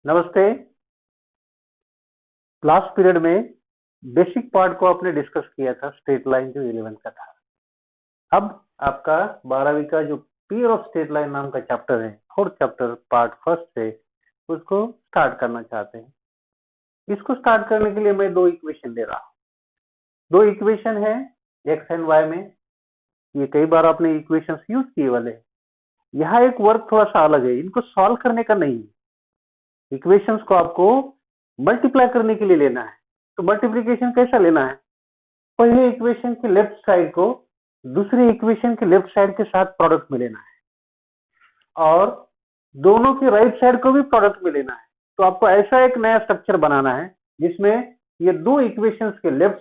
नमस्ते। Last period में basic part को आपने डिस्कस किया था, स्ट्रेट लाइन जो 11 का था। अब आपका 12वीं का जो पीरियड ऑफ स्ट्रेट लाइन नाम का चैप्टर है, फोर्थ चैप्टर पार्ट फर्स्ट से उसको स्टार्ट करना चाहते हैं। इसको स्टार्ट करने के लिए मैं दो इक्वेशन दे रहा हूँ। दो इक्वेशन है एक्स एंड वाई में। ये कई बार आपने इक्वेशन यूज किए वाले। यहाँ एक वर्क थोड़ा सा अलग है, इनको सॉल्व करने का नहीं, इक्वेशंस को आपको मल्टीप्लाई करने के लिए लेना है। तो मल्टीप्लीकेशन कैसा लेना है? पहले इक्वेशन के लेफ्ट साइड को दूसरी इक्वेशन के लेफ्ट साइड के साथ प्रोडक्ट में लेना है और दोनों की राइट साइड को भी प्रोडक्ट में लेना है। तो आपको ऐसा एक नया स्ट्रक्चर बनाना है जिसमें ये दो इक्वेशंस के लेफ्ट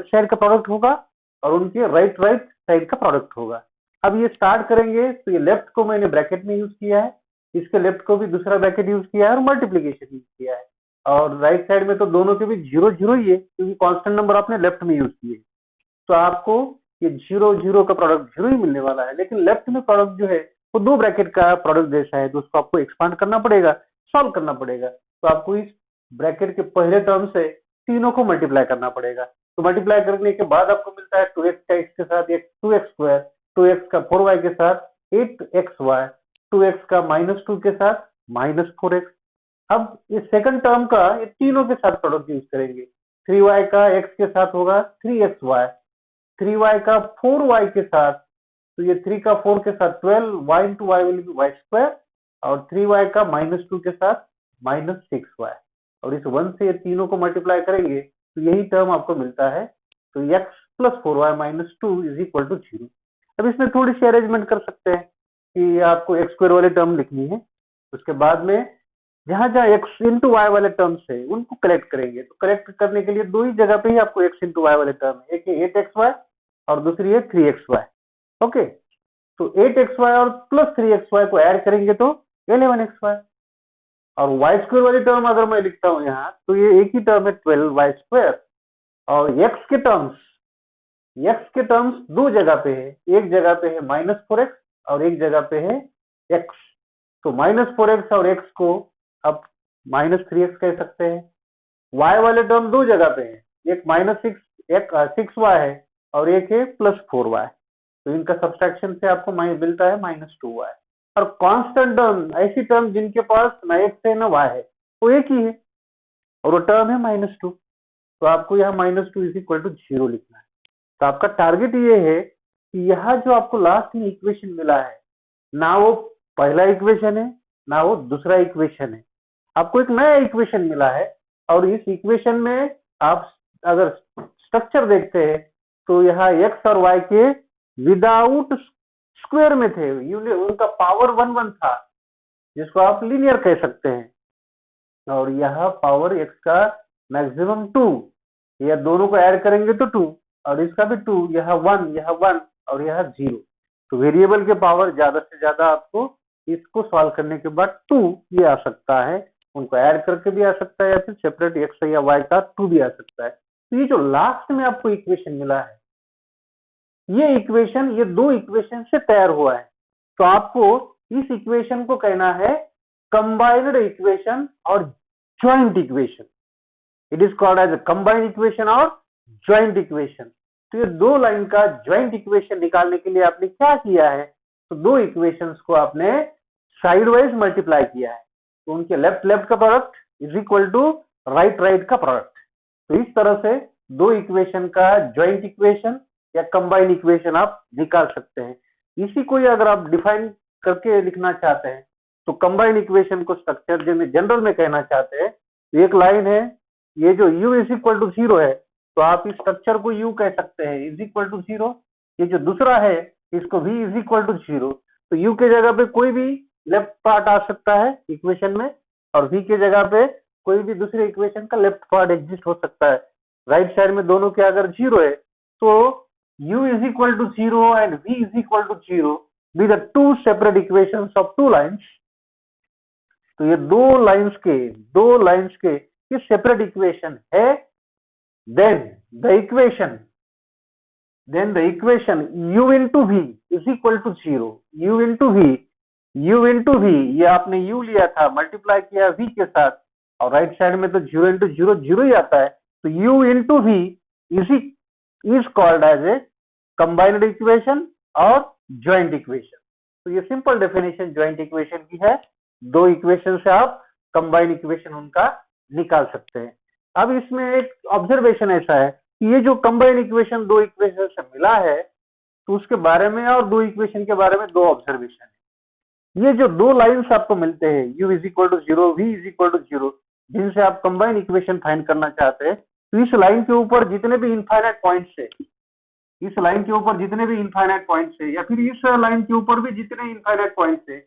साइड का प्रोडक्ट होगा और उनके राइट साइड का प्रोडक्ट होगा। अब ये स्टार्ट करेंगे तो ये लेफ्ट को मैंने ब्रैकेट में यूज किया है, इसके लेफ्ट को भी दूसरा ब्रैकेट यूज किया है और मल्टीप्लीकेशन यूज किया है। और राइट साइड में तो दोनों के भी जीरो जीरो ही है क्योंकि कांस्टेंट नंबर आपने लेफ्ट में यूज किए। तो आपको ये जीरो जीरो का प्रोडक्ट जीरो ही मिलने वाला है, लेकिन लेफ्ट में प्रोडक्ट जो है वो दो ब्रैकेट का प्रोडक्ट जैसा है, तो उसको आपको एक्सपांड करना पड़ेगा, सॉल्व करना पड़ेगा। तो आपको इस ब्रैकेट के पहले टर्म से तीनों को मल्टीप्लाई करना पड़ेगा। तो मल्टीप्लाई करने के बाद आपको मिलता है 2x का x के साथ 2x स्क्वायर, 2x का 4y के साथ 8xy, 2x का -2 के साथ -4x। अब इस सेकंड टर्म का ये तीनों के साथ प्रोडक्ट यूज करेंगे। 3y का x के साथ होगा 3xy, 3y का 4y के साथ, तो ये 3 का 4 के साथ 12, y into y will be y square, और 3y का -2 के साथ -6y, और इस 1 से ये तीनों को मल्टीप्लाई करेंगे तो यही टर्म आपको मिलता है। तो x plus 4y -2 is equal to 0। अब इसमें थोड़ी सी अरेंजमेंट कर सकते हैं कि आपको x स्क्वायर वाली टर्म लिखनी है, उसके बाद में जहां जहां x इंटू वाई वाले टर्म्स है उनको कलेक्ट करेंगे। तो कलेक्ट करने के लिए दो ही जगह पे ही आपको x इंटू वाई वाले टर्म है, एक है 8xy और दूसरी है 3xy। ओके, तो 8xy और प्लस 3xy को ऐड करेंगे तो 11xy। और वाई स्क्वायर वाली टर्म अगर मैं लिखता हूं यहाँ तो ये एक ही टर्म है 12y स्क्वायर। और x के टर्म्स दो जगह पे है, एक जगह पे है -4x और एक जगह पे है x। तो -4x और x को अब -3x कह सकते हैं। y वाले टर्म दो जगह पे है, एक -6y है और एक है +4y। तो इनका सब्सट्रैक्शन से आपको मिलता है -2y। और कांस्टेंट टर्म, ऐसी टर्म जिनके पास न x है न y है, वो एक ही है और वो टर्म है -2। तो आपको यहाँ -2 इज इक्वल टू 0 लिखना है। तो आपका टारगेट ये है कि यहाँ जो आपको लास्ट में इक्वेशन मिला है, ना वो पहला इक्वेशन है ना वो दूसरा इक्वेशन है, आपको एक नया इक्वेशन मिला है। और इस इक्वेशन में आप अगर स्ट्रक्चर देखते हैं तो यहाँ x और y के विदाउट स्क्वायर में थे, उनका पावर 1 था जिसको आप लीनियर कह सकते हैं, और यहाँ पावर x का मैक्सिमम 2, यह दोनों को ऐड करेंगे तो 2 और इसका भी 2, यहाँ 1 और यहाँ 0। तो वेरिएबल के पावर ज्यादा से ज्यादा आपको इसको सॉल्व करने के बाद 2 ये आ सकता है, उनको ऐड करके भी आ सकता है या फिर सेपरेट x या y का 2 भी आ सकता है। तो ये जो लास्ट में आपको इक्वेशन मिला है, ये दो इक्वेशन से तैयार हुआ है। तो आपको इस इक्वेशन को कहना है कंबाइंड इक्वेशन और joint equation. It is called as combined equation और ज्वाइंट इक्वेशन। तो ये दो लाइन का ज्वाइंट इक्वेशन निकालने के लिए आपने क्या किया है, तो दो इक्वेशंस को आपने साइड वाइज मल्टीप्लाई किया है। तो उनके लेफ्ट का product is equal to right का प्रोडक्ट। तो इस तरह से दो इक्वेशन का ज्वाइंट इक्वेशन या कंबाइंड इक्वेशन आप निकाल सकते हैं। इसी को अगर आप डिफाइन करके लिखना चाहते हैं तो कंबाइंड इक्वेशन को स्ट्रक्चर जनरल में कहना चाहते हैं, एक लाइन है, ये जो u इज इक्वल टू 0 है तो आप इस स्ट्रक्चर को u कह सकते हैं, इज इक्वल टू 0। ये जो दूसरा है इसको v इज इक्वल टू 0। तो u के जगह पे कोई भी लेफ्ट पार्ट आ सकता है इक्वेशन में, और v के जगह पे कोई भी दूसरे इक्वेशन का लेफ्ट पार्ट एग्जिस्ट हो सकता है। राइट साइड में दोनों के अगर 0 है तो u is equal to 0 and v is equal to 0 be the two separate equations of two lines। तो ये दो लाइंस के ये सेपरेट इक्वेशन है। then the equation u into v is equal to 0, u into v u into v, ये आपने u लिया था, मल्टीप्लाई किया v के साथ, और राइट साइड में तो 0 इंटू 0 0 ही आता है, तो u into v is called as a combined equation और ज्वाइंट इक्वेशन। तो ये सिंपल डेफिनेशन ज्वाइंट इक्वेशन की है, दो इक्वेशन से आप कंबाइंड इक्वेशन उनका निकाल सकते हैं। अब इसमें एक ऑब्जर्वेशन ऐसा है कि ये जो कंबाइंड इक्वेशन दो इक्वेशन से मिला है, तो उसके बारे में और दो इक्वेशन के बारे में दो ऑब्जर्वेशन है। ये जो दो लाइंस आपको मिलते हैं u is equal to 0, v is equal to 0, जिनसे आप कंबाइंड इक्वेशन फाइंड करना चाहते हैं, तो इस लाइन के ऊपर जितने भी इनफाइनाइट पॉइंट्स है, इस लाइन के ऊपर जितने भी इनफाइनाइट पॉइंट्स है, या फिर इस लाइन के ऊपर भी जितने इनफाइनाइट पॉइंट्स है,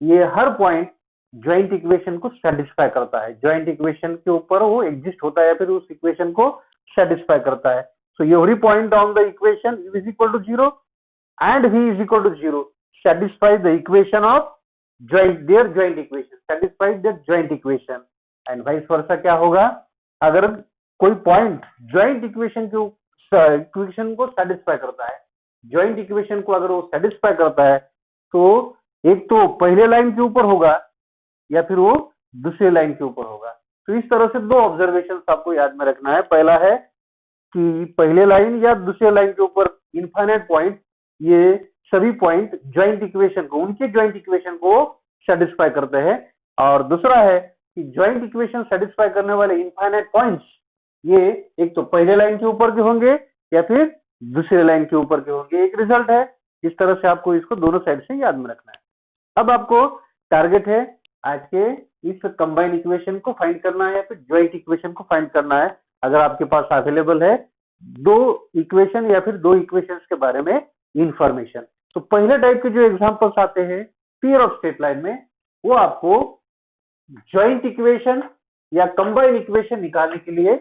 ये हर पॉइंट ज्वाइंट इक्वेशन को सेटिस्फाई करता है। ज्वाइंट इक्वेशन के ऊपर वो एग्जिस्ट होता है या फिर उस इक्वेशन को सेटिस्फाई करता है। So every point on the equation u is equal to 0 and v is equal to 0 satisfy the equation of their joint equation, satisfy their joint equation, and vice versa। क्या होगा, अगर कोई point joint equation को satisfy करता है, joint equation को अगर वो सेटिस्फाई करता है, तो एक तो पहले लाइन के ऊपर होगा या फिर वो दूसरे लाइन के ऊपर होगा। तो इस तरह से दो ऑब्जर्वेशन आपको याद में रखना है। पहला है कि पहले लाइन या दूसरे लाइन के ऊपर इनफाइनाइट पॉइंट, ये सभी पॉइंट ज्वाइंट इक्वेशन को, उनके ज्वाइंट इक्वेशन को सेटिस्फाई करते हैं। और दूसरा है कि ज्वाइंट इक्वेशन सेटिस्फाई करने वाले इनफाइनाइट पॉइंट्स, ये एक तो पहले लाइन के ऊपर के होंगे या फिर दूसरे लाइन के ऊपर के होंगे। एक रिजल्ट है, इस तरह से आपको इसको दोनों साइड से याद में रखना है। अब आपको टारगेट है आज के इस कंबाइंड इक्वेशन को फाइंड करना है या फिर ज्वाइंट इक्वेशन को फाइंड करना है। अगर आपके पास अवेलेबल है दो इक्वेशन या फिर दो इक्वेशंस के बारे में इंफॉर्मेशन। तो पहले टाइप के जो एग्जांपल्स आते हैं पेयर ऑफ स्ट्रेट लाइन में, वो आपको ज्वाइंट इक्वेशन या कंबाइंड इक्वेशन निकालने के लिए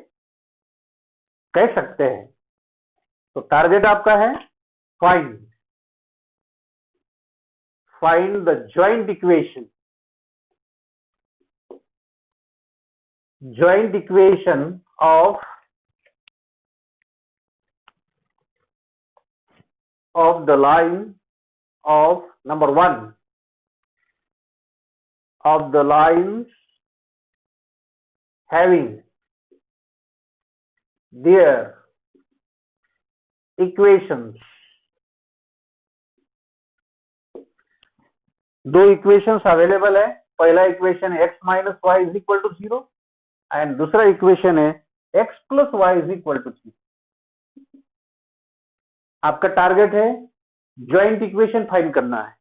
कह सकते हैं। तो टारगेट आपका है find the joint equation of the line of number 1 of the lines having their equations, दो इक्वेशंस अवेलेबल है। पहला इक्वेशन है x minus y is equal to 0 and दूसरा इक्वेशन है x plus y is equal to 0। आपका target है joint equation find करना है।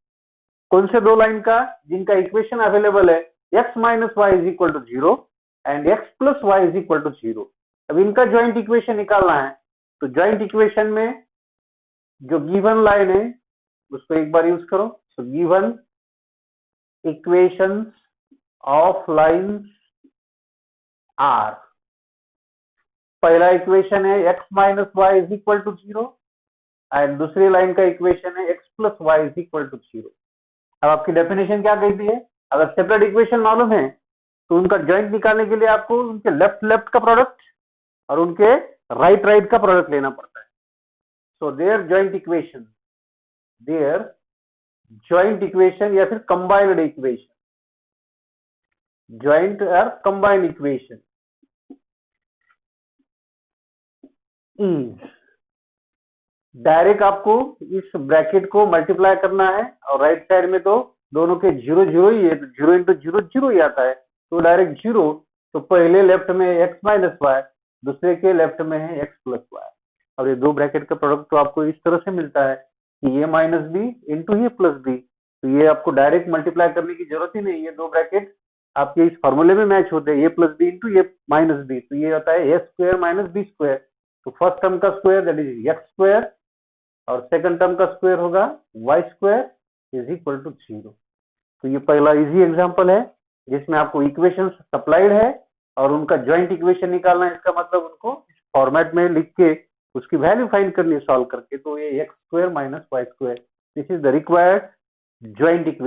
कौन से दो लाइन का, जिनका इक्वेशन अवेलेबल है x minus y is equal to 0 and x plus y is equal to 0। अब इनका ज्वाइंट इक्वेशन निकालना है। तो ज्वाइंट इक्वेशन में जो गिवन लाइन है उसको एक बार यूज करो। So given equations of lines are, पहला इक्वेशन है x minus y is equal to 0 and दूसरी लाइन का इक्वेशन है x plus y is equal to 0। अब आपकी डेफिनेशन क्या कहती है, अगर सेपरेट इक्वेशन मालूम है तो उनका ज्वाइंट निकालने के लिए आपको उनके लेफ्ट का प्रोडक्ट और उनके राइट का प्रोडक्ट लेना पड़ता है। सो देयर ज्वाइंट इक्वेशन या फिर कंबाइंड इक्वेशन, ज्वाइंट और कंबाइंड इक्वेशन इज, डायरेक्ट आपको इस ब्रैकेट को मल्टीप्लाई करना है और राइट साइड में तो दोनों के 0 0 ही है, तो 0 इंटू 0 0 ही आता है, तो डायरेक्ट 0। तो पहले लेफ्ट में x माइनस वाई, दूसरे के लेफ्ट में है x प्लस वाई। और ये दो ब्रैकेट का प्रोडक्ट तो आपको इस तरह से मिलता है कि ये माइनस बी इंटू ये प्लस बी। तो ये आपको डायरेक्ट मल्टीप्लाई करने की जरूरत ही नहीं है, दो ब्रैकेट आपके इस फॉर्मूले में मैच होते हैं, ये प्लस बी इंटू ये माइनस बी। तो ये होता है a square minus b square. तो फर्स्ट टर्म का square that is x square और सेकंड टर्म का स्क्वायर होगा y square is equal to 0। तो ये पहला इजी एग्जांपल है जिसमें आपको इक्वेशन सप्लाइड है और उनका ज्वाइंट इक्वेशन निकालना है। इसका मतलब उनको फॉर्मेट में लिख के उसकी वैल्यू फाइंड करनी है सॉल्व करके। तो ये x square minus y square, this is the required joint equation.